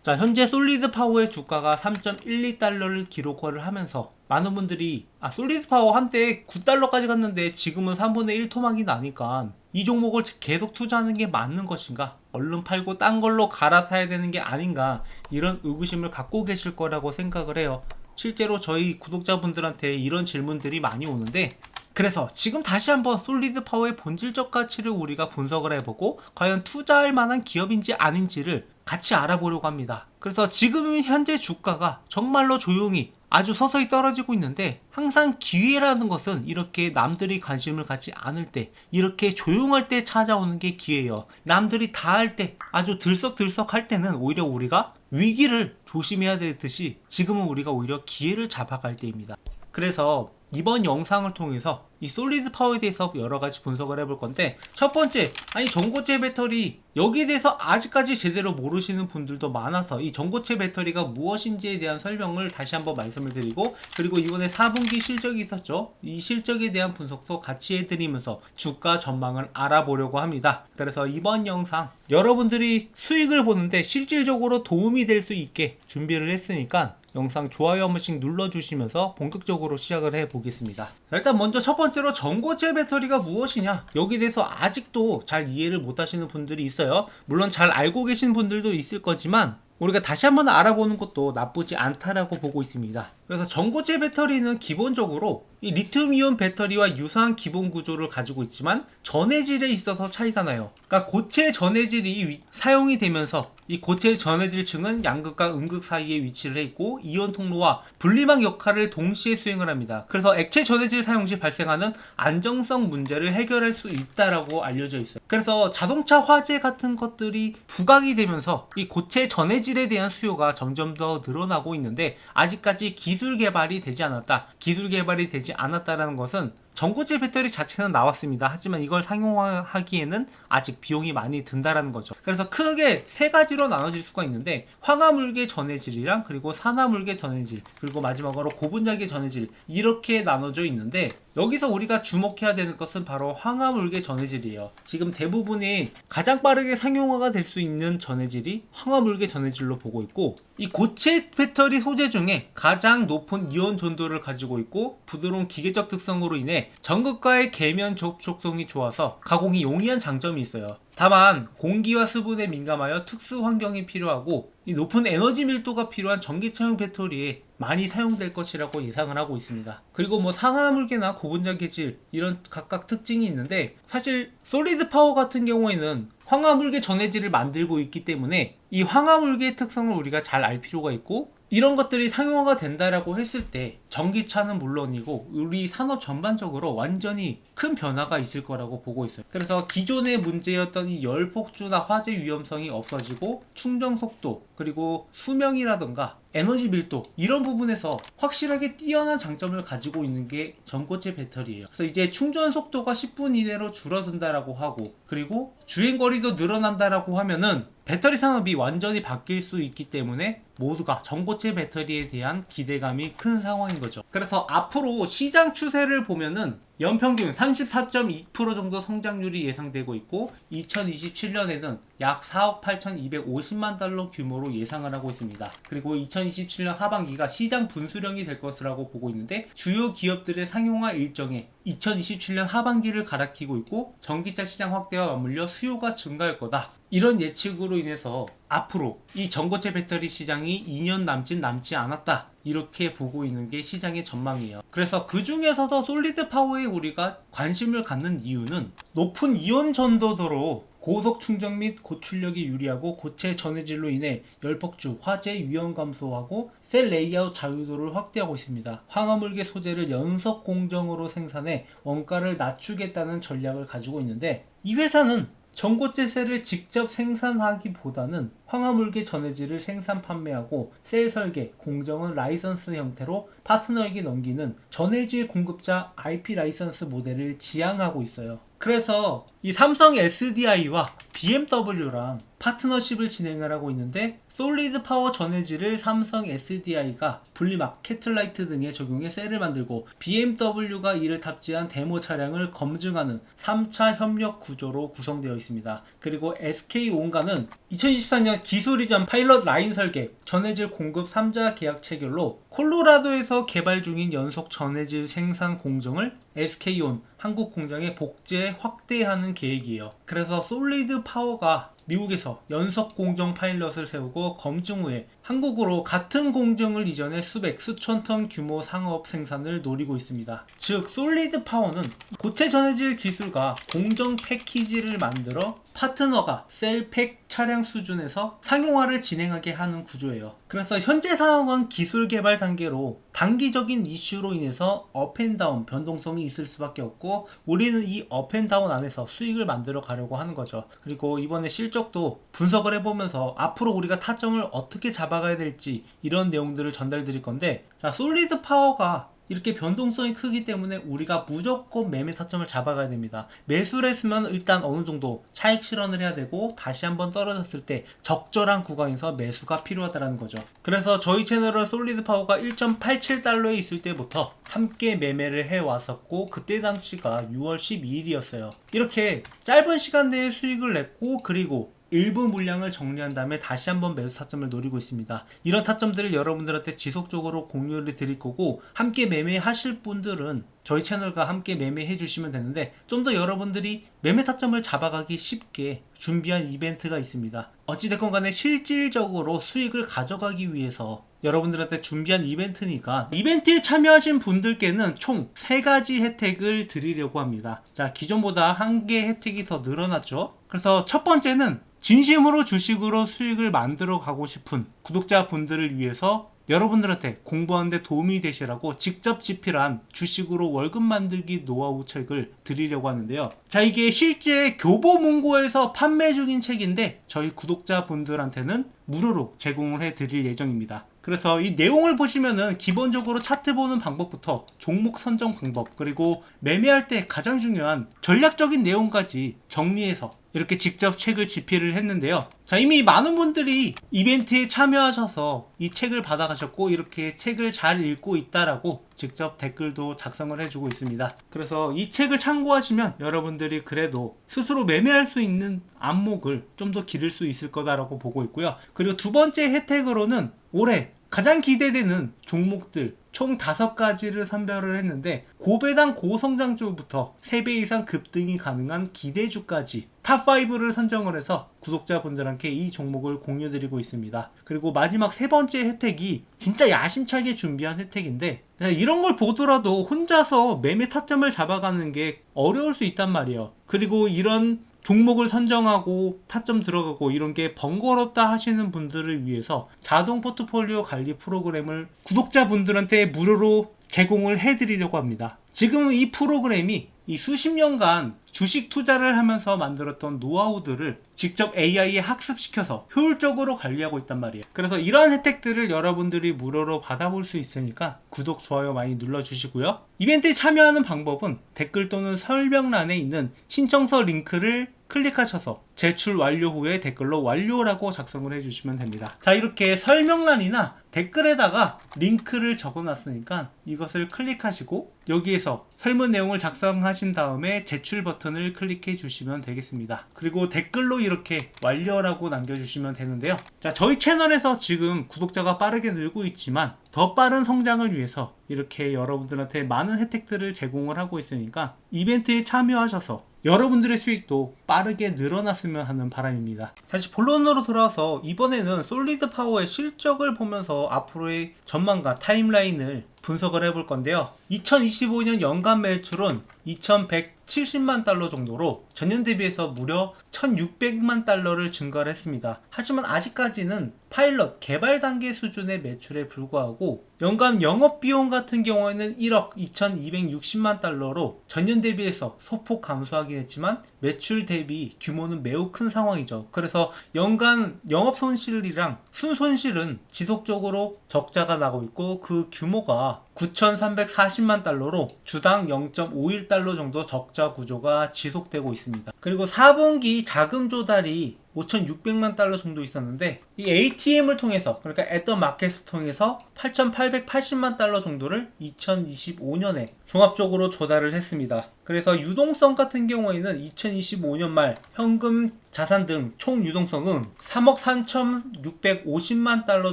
자, 현재 솔리드 파워의 주가가 3.12달러를 기록을 하면서 많은 분들이 솔리드 파워 한때 9달러까지 갔는데 지금은 3분의 1 토막이 나니까 이 종목을 계속 투자하는 게 맞는 것인가? 얼른 팔고 딴 걸로 갈아타야 되는 게 아닌가? 이런 의구심을 갖고 계실 거라고 생각을 해요. 실제로 저희 구독자분들한테 이런 질문들이 많이 오는데, 그래서 지금 다시 한번 솔리드 파워의 본질적 가치를 우리가 분석을 해보고 과연 투자할 만한 기업인지 아닌지를 같이 알아보려고 합니다. 그래서 지금 현재 주가가 정말로 조용히 아주 서서히 떨어지고 있는데, 항상 기회라는 것은 이렇게 남들이 관심을 갖지 않을 때, 이렇게 조용할 때 찾아오는 게 기회예요. 남들이 다 할 때, 아주 들썩들썩 할 때는 오히려 우리가 위기를 조심해야 되듯이 지금은 우리가 오히려 기회를 잡아갈 때입니다. 그래서 이번 영상을 통해서 이 솔리드 파워에 대해서 여러 가지 분석을 해볼 건데, 첫 번째, 전고체 배터리, 여기에 대해서 아직까지 제대로 모르시는 분들도 많아서 이 전고체 배터리가 무엇인지에 대한 설명을 다시 한번 말씀을 드리고, 그리고 이번에 4분기 실적이 있었죠. 이 실적에 대한 분석도 같이 해드리면서 주가 전망을 알아보려고 합니다. 그래서 이번 영상 여러분들이 수익을 보는데 실질적으로 도움이 될 수 있게 준비를 했으니까 영상 좋아요 한 번씩 눌러주시면서 본격적으로 시작을 해보겠습니다. 일단 먼저 첫 번째로 전고체 배터리가 무엇이냐, 여기에 대해서 아직도 잘 이해를 못하시는 분들이 있어요. 물론 잘 알고 계신 분들도 있을 거지만 우리가 다시 한번 알아보는 것도 나쁘지 않다라고 보고 있습니다. 그래서 전고체 배터리는 기본적으로 이 리튬이온 배터리와 유사한 기본 구조를 가지고 있지만 전해질에 있어서 차이가 나요. 그러니까 고체 전해질이 사용이 되면서 이 고체 전해질층은 양극과 음극 사이에 위치를 해 있고 이온 통로와 분리막 역할을 동시에 수행을 합니다. 그래서 액체 전해질 사용 시 발생하는 안정성 문제를 해결할 수 있다라고 알려져 있어요. 그래서 자동차 화재 같은 것들이 부각이 되면서 이 고체 전해질에 대한 수요가 점점 더 늘어나고 있는데, 아직까지 기술 개발이 되지 않았다. 기술 개발이 되지 않았다라는 것은 전고체 배터리 자체는 나왔습니다. 하지만 이걸 상용화하기에는 아직 비용이 많이 든다라는 거죠. 그래서 크게 세 가지로 나눠질 수가 있는데, 황화물계 전해질이랑 그리고 산화물계 전해질, 그리고 마지막으로 고분자계 전해질, 이렇게 나눠져 있는데, 여기서 우리가 주목해야 되는 것은 바로 황화물계 전해질이에요. 지금 대부분이 가장 빠르게 상용화가 될 수 있는 전해질이 황화물계 전해질로 보고 있고, 이 고체 배터리 소재 중에 가장 높은 이온 전도를 가지고 있고 부드러운 기계적 특성으로 인해 전극과의 계면 접촉성이 좋아서 가공이 용이한 장점이 있어요. 다만 공기와 수분에 민감하여 특수 환경이 필요하고 이 높은 에너지 밀도가 필요한 전기차용 배터리에 많이 사용될 것이라고 예상을 하고 있습니다. 그리고 산화물계나 고분자계질, 이런 각각 특징이 있는데, 사실 솔리드 파워 같은 경우에는 황화물계 전해질을 만들고 있기 때문에 이 황화물계의 특성을 우리가 잘 알 필요가 있고, 이런 것들이 상용화가 된다라고 했을 때 전기차는 물론이고 우리 산업 전반적으로 완전히 큰 변화가 있을 거라고 보고 있어요. 그래서 기존의 문제였던 이 열폭주나 화재 위험성이 없어지고 충전 속도, 그리고 수명이라던가 에너지 밀도, 이런 부분에서 확실하게 뛰어난 장점을 가지고 있는 게 전고체 배터리예요. 그래서 이제 충전 속도가 10분 이내로 줄어든다라고 하고, 그리고 주행거리도 늘어난다라고 하면은 배터리 산업이 완전히 바뀔 수 있기 때문에 모두가 전고체 배터리에 대한 기대감이 큰 상황인 거죠. 그래서 앞으로 시장 추세를 보면은 연평균 34.2% 정도 성장률이 예상되고 있고, 2027년에는 약 4억 8,250만 달러 규모로 예상을 하고 있습니다. 그리고 2027년 하반기가 시장 분수령이 될 것이라고 보고 있는데, 주요 기업들의 상용화 일정에 2027년 하반기를 갈아키고 있고, 전기차 시장 확대와 맞물려 수요가 증가할 거다. 이런 예측으로 인해서 앞으로 이 전고체 배터리 시장이 2년 남지 않았다, 이렇게 보고 있는 게 시장의 전망이에요. 그래서 그 중에서도 솔리드 파워에 우리가 관심을 갖는 이유는 높은 이온 전도도로 고속 충전 및 고출력이 유리하고 고체 전해질로 인해 열폭주, 화재 위험 감소하고 셀 레이아웃 자유도를 확대하고 있습니다. 황화물계 소재를 연속 공정으로 생산해 원가를 낮추겠다는 전략을 가지고 있는데, 이 회사는 전고체 셀을 직접 생산하기보다는 황화물계 전해질을 생산 판매하고 셀 설계, 공정은 라이선스 형태로 파트너에게 넘기는 전해질 공급자 IP 라이선스 모델을 지향하고 있어요. 그래서 이 삼성 SDI와 BMW랑 파트너십을 진행을 하고 있는데, 솔리드 파워 전해질을 삼성 SDI가 분리막, 캐틀라이트 등에 적용해 셀을 만들고 BMW가 이를 탑재한 데모 차량을 검증하는 3차 협력 구조로 구성되어 있습니다. 그리고 SK온가는 2024년 기술 이전 파일럿 라인 설계, 전해질 공급 3자 계약 체결로 콜로라도에서 개발 중인 연속 전해질 생산 공정을 SK온 한국 공장에 복제 확대하는 계획이에요. 그래서 솔리드 파워가 미국에서 연속 공정 파일럿을 세우고 검증 후에 한국으로 같은 공정을 이전해 수천 톤 규모 상업 생산을 노리고 있습니다. 즉 솔리드 파워는 고체 전해질 기술과 공정 패키지를 만들어 파트너가 셀팩 차량 수준에서 상용화를 진행하게 하는 구조예요. 그래서 현재 상황은 기술 개발 단계로 단기적인 이슈로 인해서 업앤다운 변동성이 있을 수밖에 없고, 우리는 이 업앤다운 안에서 수익을 만들어 가려고 하는 거죠. 그리고 이번에 실적도 분석을 해보면서 앞으로 우리가 타점을 어떻게 잡아가야 될지 이런 내용들을 전달 드릴 건데, 자, 솔리드 파워가 이렇게 변동성이 크기 때문에 우리가 무조건 매매 타점을 잡아가야 됩니다. 매수를 했으면 일단 어느 정도 차익 실현을 해야 되고, 다시 한번 떨어졌을 때 적절한 구간에서 매수가 필요하다는 거죠. 그래서 저희 채널은 솔리드 파워가 1.87달러에 있을 때부터 함께 매매를 해왔었고, 그때 당시가 6월 12일이었어요. 이렇게 짧은 시간 내에 수익을 냈고, 그리고 일부 물량을 정리한 다음에 다시 한번 매수 타점을 노리고 있습니다. 이런 타점들을 여러분들한테 지속적으로 공유를 드릴 거고, 함께 매매하실 분들은 저희 채널과 함께 매매해 주시면 되는데, 좀 더 여러분들이 매매 타점을 잡아가기 쉽게 준비한 이벤트가 있습니다. 어찌됐건 간에 실질적으로 수익을 가져가기 위해서 여러분들한테 준비한 이벤트니까, 이벤트에 참여하신 분들께는 총 3가지 혜택을 드리려고 합니다. 자, 기존보다 1개 혜택이 더 늘어났죠. 그래서 첫 번째는 진심으로 주식으로 수익을 만들어 가고 싶은 구독자분들을 위해서 여러분들한테 공부하는데 도움이 되시라고 직접 집필한 주식으로 월급 만들기 노하우 책을 드리려고 하는데요. 자, 이게 실제 교보문고에서 판매 중인 책인데 저희 구독자분들한테는 무료로 제공을 해 드릴 예정입니다. 그래서 이 내용을 보시면은 기본적으로 차트 보는 방법부터 종목 선정 방법, 그리고 매매할 때 가장 중요한 전략적인 내용까지 정리해서 이렇게 직접 책을 집필을 했는데요. 자, 이미 많은 분들이 이벤트에 참여하셔서 이 책을 받아가셨고, 이렇게 책을 잘 읽고 있다라고 직접 댓글도 작성을 해주고 있습니다. 그래서 이 책을 참고하시면 여러분들이 그래도 스스로 매매할 수 있는 안목을 좀 더 기를 수 있을 거다라고 보고 있고요. 그리고 두 번째 혜택으로는 올해 가장 기대되는 종목들 총 5가지를 선별을 했는데, 고배당 고성장주부터 3배 이상 급등이 가능한 기대주까지 탑5를 선정을 해서 구독자분들한테 이 종목을 공유드리고 있습니다. 그리고 마지막 3번째 혜택이 진짜 야심차게 준비한 혜택인데, 이런 걸 보더라도 혼자서 매매 타점을 잡아가는 게 어려울 수 있단 말이에요. 그리고 이런 종목을 선정하고 타점 들어가고 이런 게 번거롭다 하시는 분들을 위해서 자동 포트폴리오 관리 프로그램을 구독자분들한테 무료로 제공을 해드리려고 합니다. 지금 이 프로그램이 이 수십 년간 주식 투자를 하면서 만들었던 노하우들을 직접 AI에 학습시켜서 효율적으로 관리하고 있단 말이에요. 그래서 이러한 혜택들을 여러분들이 무료로 받아볼 수 있으니까 구독, 좋아요 많이 눌러주시고요. 이벤트에 참여하는 방법은 댓글 또는 설명란에 있는 신청서 링크를 클릭하셔서 제출 완료 후에 댓글로 완료라고 작성을 해주시면 됩니다. 자, 이렇게 설명란이나 댓글에다가 링크를 적어놨으니까 이것을 클릭하시고 여기에서 설문 내용을 작성하신 다음에 제출 버튼을 클릭해 주시면 되겠습니다. 그리고 댓글로 이렇게 완료라고 남겨주시면 되는데요. 자, 저희 채널에서 지금 구독자가 빠르게 늘고 있지만 더 빠른 성장을 위해서 이렇게 여러분들한테 많은 혜택들을 제공을 하고 있으니까 이벤트에 참여하셔서 여러분들의 수익도 빠르게 늘어났으면 하는 바람입니다. 다시 본론으로 돌아와서 이번에는 솔리드 파워의 실적을 보면서 앞으로의 전망과 타임라인을 분석을 해볼 건데요. 2025년 연간 매출은 2170만 달러 정도로 전년 대비해서 무려 1600만 달러를 증가를 했습니다. 하지만 아직까지는 파일럿 개발 단계 수준의 매출에 불과하고 연간 영업비용 같은 경우에는 1억 2260만 달러로 전년 대비해서 소폭 감소하긴 했지만 매출 대비 규모는 매우 큰 상황이죠. 그래서 연간 영업 손실이랑 순손실은 지속적으로 적자가 나고 있고 그 규모가 9,340만 달러로 주당 0.51달러 정도 적자 구조가 지속되고 있습니다. 그리고 4분기 자금 조달이 5,600만 달러 정도 있었는데 이 ATM을 통해서 그러니까 애더 마켓을 통해서 8,880만 달러 정도를 2025년에 종합적으로 조달을 했습니다. 그래서 유동성 같은 경우에는 2025년 말 현금 자산 등 총 유동성은 3억 3,650만 달러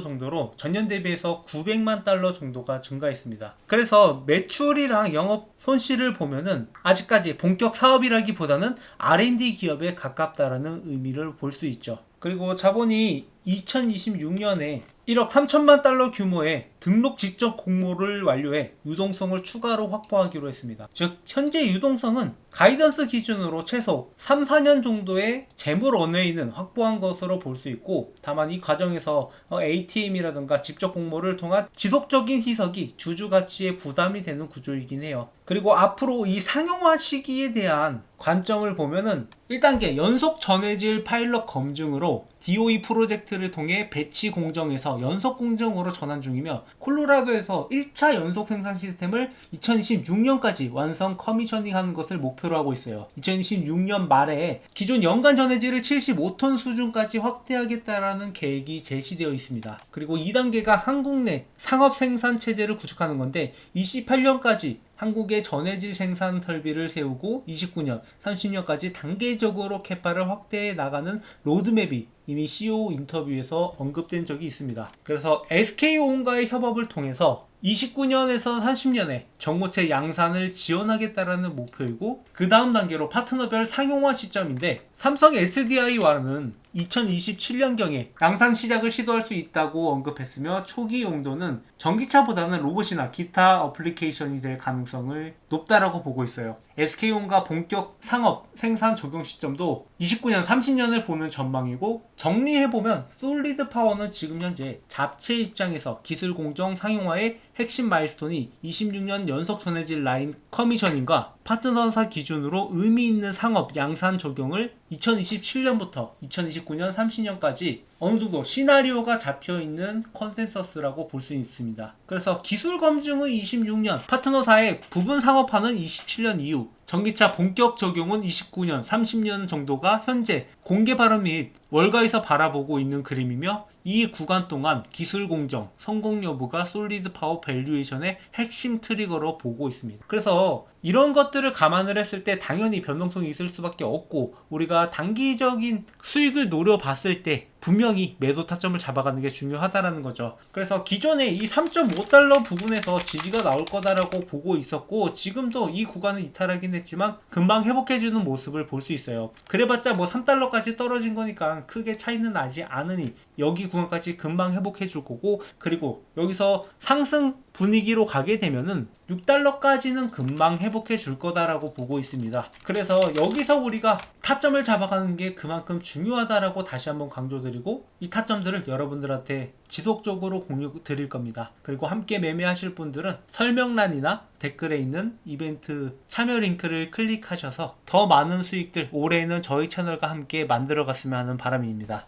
정도로 전년 대비해서 900만 달러 정도가 증가했습니다. 그래서 매출이랑 영업 손실을 보면은 아직까지 본격 사업이라기보다는 R&D 기업에 가깝다라는 의미를 볼 수 있죠. 그리고 자본이 2026년에 1억 3천만 달러 규모의 등록 직접 공모를 완료해 유동성을 추가로 확보하기로 했습니다. 즉 현재 유동성은 가이던스 기준으로 최소 3, 4년 정도의 재물 언웨이는 확보한 것으로 볼 수 있고 다만 이 과정에서 ATM이라든가 직접 공모를 통한 지속적인 희석이 주주 가치에 부담이 되는 구조이긴 해요. 그리고 앞으로 이 상용화 시기에 대한 관점을 보면은 1단계 연속 전해질 파일럿 검증으로 DOE 프로젝트를 통해 배치 공정에서 연속 공정으로 전환 중이며 콜로라도에서 1차 연속 생산 시스템을 2026년까지 완성 커미셔닝하는 것을 목표로 하고 있어요. 2026년 말에 기존 연간 전해질을 75톤 수준까지 확대하겠다라는 계획이 제시되어 있습니다. 그리고 2단계가 한국 내 상업 생산 체제를 구축하는 건데 28년까지 한국의 전해질 생산 설비를 세우고 29년, 30년까지 단계적으로 캐파를 확대해 나가는 로드맵이 이미 CEO 인터뷰에서 언급된 적이 있습니다. 그래서 SK온과의 협업을 통해서 29년에서 30년에 전고체 양산을 지원하겠다라는 목표이고 그 다음 단계로 파트너별 상용화 시점인데 삼성 SDI와는 2027년경에 양산 시작을 시도할 수 있다고 언급했으며 초기 용도는 전기차보다는 로봇이나 기타 어플리케이션이 될 가능성을 높다라고 보고 있어요. SK온과 본격 상업 생산 적용 시점도 29년, 30년을 보는 전망이고 정리해보면 솔리드 파워는 지금 현재 잡체 입장에서 기술 공정 상용화의 핵심 마일스톤이 26년 연속 전해질 라인 커미셔닝과 파트너사 기준으로 의미 있는 상업 양산 적용을 2027년부터 2029년 30년까지 어느 정도 시나리오가 잡혀 있는 컨센서스라고 볼 수 있습니다. 그래서 기술 검증은 26년, 파트너사의 부분 상업화는 27년 이후, 전기차 본격 적용은 29년, 30년 정도가 현재 공개 발언 및 월가에서 바라보고 있는 그림이며 이 구간 동안 기술 공정, 성공 여부가 솔리드 파워 밸류에이션의 핵심 트리거로 보고 있습니다. 그래서 이런 것들을 감안을 했을 때 당연히 변동성이 있을 수밖에 없고 우리가 단기적인 수익을 노려봤을 때 분명히 매도 타점을 잡아가는 게 중요하다라는 거죠. 그래서 기존에 이 3.5달러 부분에서 지지가 나올 거다라고 보고 있었고 지금도 이 구간은 이탈하긴 했지만 금방 회복해주는 모습을 볼 수 있어요. 그래봤자 뭐 3달러까지 떨어진 거니까 크게 차이는 나지 않으니 여기 구간까지 금방 회복해줄 거고 그리고 여기서 상승 분위기로 가게 되면은 6달러까지는 금방 회복해 줄 거다라고 보고 있습니다. 그래서 여기서 우리가 타점을 잡아가는 게 그만큼 중요하다라고 다시 한번 강조드리고 이 타점들을 여러분들한테 지속적으로 공유 드릴 겁니다. 그리고 함께 매매하실 분들은 설명란이나 댓글에 있는 이벤트 참여 링크를 클릭하셔서 더 많은 수익들 올해는 저희 채널과 함께 만들어 갔으면 하는 바람입니다.